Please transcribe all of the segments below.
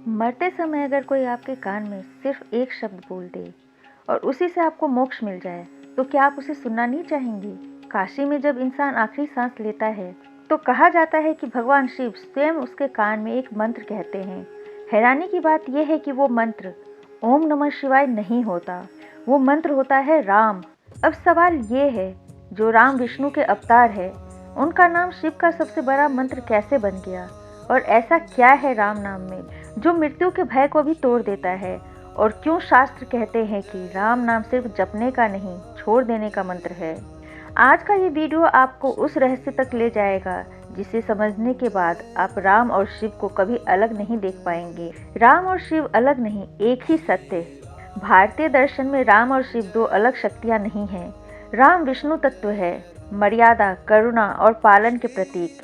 मरते समय अगर कोई आपके कान में सिर्फ एक शब्द बोल दे और उसी से आपको मोक्ष मिल जाए, तो क्या आप उसे सुनना नहीं चाहेंगे? काशी में जब इंसान आखिरी सांस लेता है तो कहा जाता है कि भगवान शिव स्वयं उसके कान में एक मंत्र कहते हैं। हैरानी की बात यह है कि वो मंत्र ओम नमः शिवाय नहीं होता, वो मंत्र होता है राम। अब सवाल ये है, जो राम विष्णु के अवतार है, उनका नाम शिव का सबसे बड़ा मंत्र कैसे बन गया? और ऐसा क्या है राम नाम में जो मृत्यु के भय को भी तोड़ देता है? और क्यों शास्त्र कहते हैं कि राम नाम सिर्फ जपने का नहीं, छोड़ देने का मंत्र है? आज का ये वीडियो आपको उस रहस्य तक ले जाएगा जिसे समझने के बाद आप राम और शिव को कभी अलग नहीं देख पाएंगे। राम और शिव अलग नहीं, एक ही सत्य। भारतीय दर्शन में राम और शिव दो अलग शक्तियां नहीं हैं। राम विष्णु तत्व है, मर्यादा, करुणा और पालन के प्रतीक।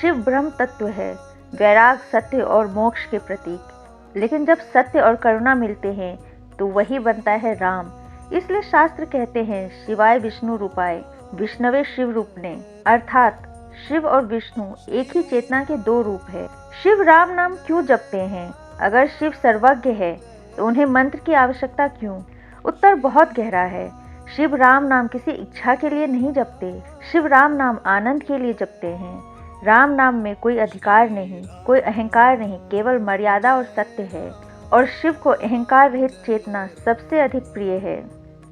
शिव ब्रह्म तत्व है, वैराग, सत्य और मोक्ष के प्रतीक। लेकिन जब सत्य और करुणा मिलते हैं तो वही बनता है राम। इसलिए शास्त्र कहते हैं शिवाय विष्णु रूपाय विष्णवे शिव रूपने, अर्थात शिव और विष्णु एक ही चेतना के दो रूप है। शिव राम नाम क्यों जपते हैं? अगर शिव सर्वज्ञ है तो उन्हें मंत्र की आवश्यकता क्यों? उत्तर बहुत गहरा है। शिव राम नाम किसी इच्छा के लिए नहीं जपते, शिव राम नाम आनंद के लिए जपते हैं। राम नाम में कोई अधिकार नहीं, कोई अहंकार नहीं, केवल मर्यादा और सत्य है। और शिव को अहंकार रहित चेतना सबसे अधिक प्रिय है।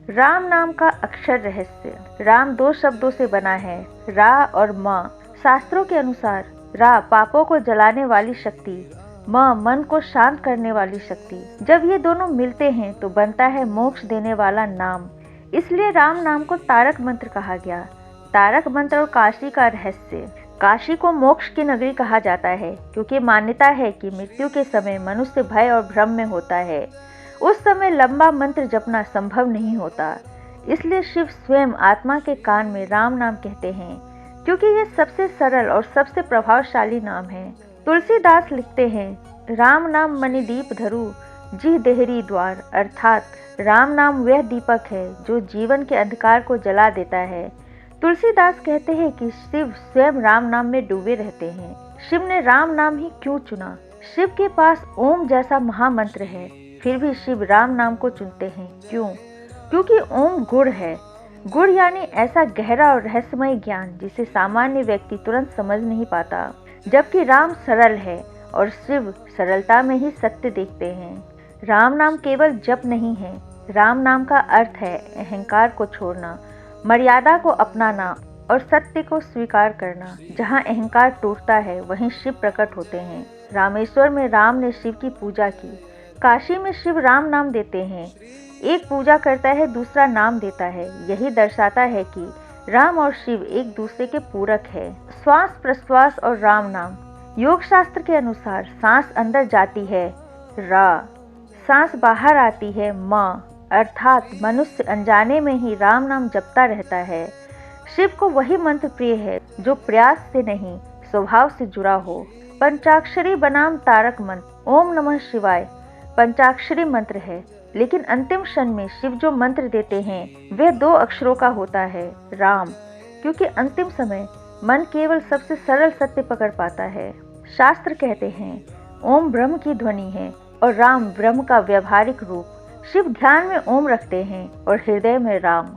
राम नाम का अक्षर रहस्य। राम दो शब्दों से बना है, रा और म। शास्त्रों के अनुसार रा पापों को जलाने वाली शक्ति, म मन को शांत करने वाली शक्ति। जब ये दोनों मिलते हैं तो बनता है मोक्ष देने वाला नाम। इसलिए राम नाम को तारक मंत्र कहा गया। तारक मंत्र और काशी का रहस्य। काशी को मोक्ष की नगरी कहा जाता है क्योंकि मान्यता है कि मृत्यु के समय मनुष्य भय और भ्रम में होता है। उस समय लंबा मंत्र जपना संभव नहीं होता। इसलिए शिव स्वयं आत्मा के कान में राम नाम कहते हैं, क्योंकि यह सबसे सरल और सबसे प्रभावशाली नाम है। तुलसीदास लिखते हैं, राम नाम मणिदीप धरु जी देहरी द्वार, अर्थात राम नाम वह दीपक है जो जीवन के अंधकार को जला देता है। तुलसीदास कहते हैं कि शिव स्वयं राम नाम में डूबे रहते हैं। शिव ने राम नाम ही क्यों चुना? शिव के पास ओम जैसा महामंत्र है, फिर भी शिव राम नाम को चुनते हैं। क्यों? क्योंकि ओम गुड़ है। गुड़ यानी ऐसा गहरा और रहस्यमय ज्ञान जिसे सामान्य व्यक्ति तुरंत समझ नहीं पाता। जबकि राम सरल है और शिव सरलता में ही सत्य देखते हैं। राम नाम केवल जप नहीं है, राम नाम का अर्थ है अहंकार को छोड़ना, मर्यादा को अपनाना और सत्य को स्वीकार करना। जहाँ अहंकार टूटता है वहीं शिव प्रकट होते हैं। रामेश्वर में राम ने शिव की पूजा की, काशी में शिव राम नाम देते हैं। एक पूजा करता है, दूसरा नाम देता है। यही दर्शाता है कि राम और शिव एक दूसरे के पूरक है। श्वास प्रश्वास और राम नाम। योग शास्त्र के अनुसार सांस अंदर जाती है रा, सांस बाहर आती है मा, अर्थात मनुष्य अनजाने में ही राम नाम जपता रहता है। शिव को वही मंत्र प्रिय है जो प्रयास से नहीं, स्वभाव से जुड़ा हो। पंचाक्षरी बनाम तारक मंत्र। ओम नमः शिवाय पंचाक्षरी मंत्र है, लेकिन अंतिम क्षण में शिव जो मंत्र देते हैं वह दो अक्षरों का होता है, राम। क्योंकि अंतिम समय मन केवल सबसे सरल सत्य पकड़ पाता है। शास्त्र कहते हैं ओम ब्रह्म की ध्वनि है और राम ब्रह्म का व्यवहारिक रूप। शिव ध्यान में ओम रखते हैं और हृदय में राम।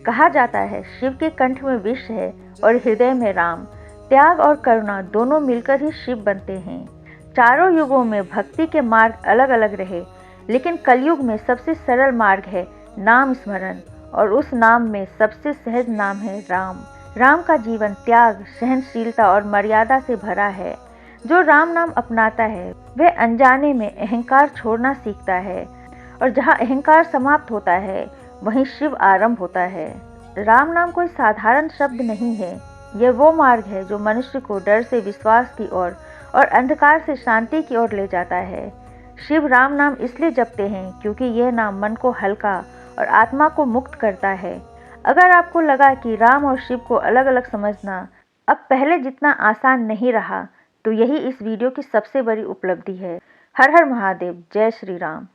कहा जाता है शिव के कंठ में विष है और हृदय में राम। त्याग और करुणा दोनों मिलकर ही शिव बनते हैं। चारों युगों में भक्ति के मार्ग अलग अलग रहे, लेकिन कलयुग में सबसे सरल मार्ग है नाम स्मरण, और उस नाम में सबसे सहज नाम है राम। राम का जीवन त्याग, सहनशीलता और मर्यादा से भरा है। जो राम नाम अपनाता है वह अनजाने में अहंकार छोड़ना सीखता है, और जहाँ अहंकार समाप्त होता है वहीं शिव आरंभ होता है। राम नाम कोई साधारण शब्द नहीं है, यह वो मार्ग है जो मनुष्य को डर से विश्वास की ओर और अंधकार से शांति की ओर ले जाता है। शिव राम नाम इसलिए जपते हैं क्योंकि यह नाम मन को हल्का और आत्मा को मुक्त करता है। अगर आपको लगा कि राम और शिव को अलग अलग समझना अब पहले जितना आसान नहीं रहा, तो यही इस वीडियो की सबसे बड़ी उपलब्धि है। हर हर महादेव, जय श्री राम।